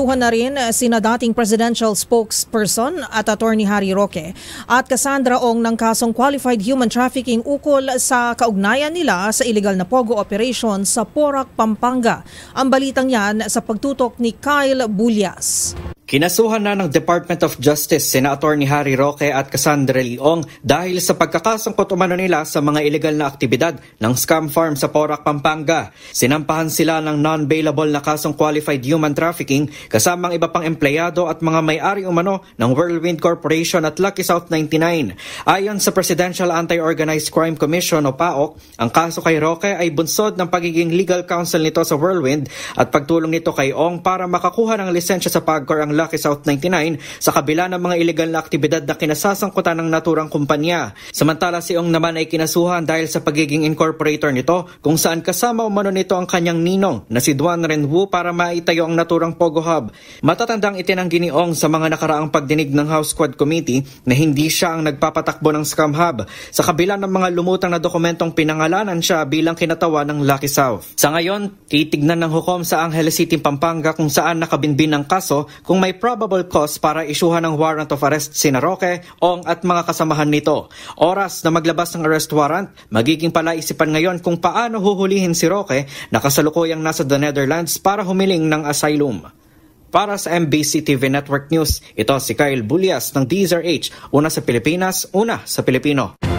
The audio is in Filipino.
Inarestuhan na rin sina dating presidential spokesperson at Attorney Harry Roque at Cassandra Ong ng kasong qualified human trafficking ukol sa kaugnayan nila sa illegal na pogo operation sa Porac, Pampanga. Ang balitang yan sa pagtutok ni Kyle Bulyas. Kinasuhan na ng Department of Justice sina Attorney Harry Roque at Cassandra Ong dahil sa pagkakasangkot umano nila sa mga illegal na aktibidad ng scam farm sa Porac, Pampanga. Sinampahan sila ng non-bailable na kasong qualified human trafficking kasamang iba pang empleyado at mga may-ari umano ng Whirlwind Corporation at Lucky South 99. Ayon sa Presidential Anti-Organized Crime Commission o PAOC, ang kaso kay Roque ay bunsod ng pagiging legal counsel nito sa Whirlwind at pagtulong nito kay Ong para makakuha ng lisensya sa PAGCOR ang Lucky South 99 sa kabila ng mga illegal na aktibidad na kinasasangkutan ng naturang kumpanya. Samantala si Ong naman ay kinasuhan dahil sa pagiging incorporator nito kung saan kasama umano nito ang kanyang ninong na si Duan Renwu para maitayo ang naturang Pogo Hub. Matatandang itinanggi ni Ong sa mga nakaraang pagdinig ng House Quad Committee na hindi siya ang nagpapatakbo ng scam hub sa kabila ng mga lumutang na dokumentong pinangalanan siya bilang kinatawa ng Lucky South. Sa ngayon, titignan ng hukom sa Angeles City, Pampanga kung saan nakabinbin ng kaso kung may probable cause para isyuhan ng warrant of arrest sina Roque, Ong at mga kasamahan nito. Oras na maglabas ng arrest warrant, magiging palaisipan ngayon kung paano huhulihin si Roque na kasalukuyang nasa the Netherlands para humiling ng asylum. Para sa MBC TV Network News, ito si Kyle Bulyas ng DZRH, una sa Pilipinas, una sa Pilipino.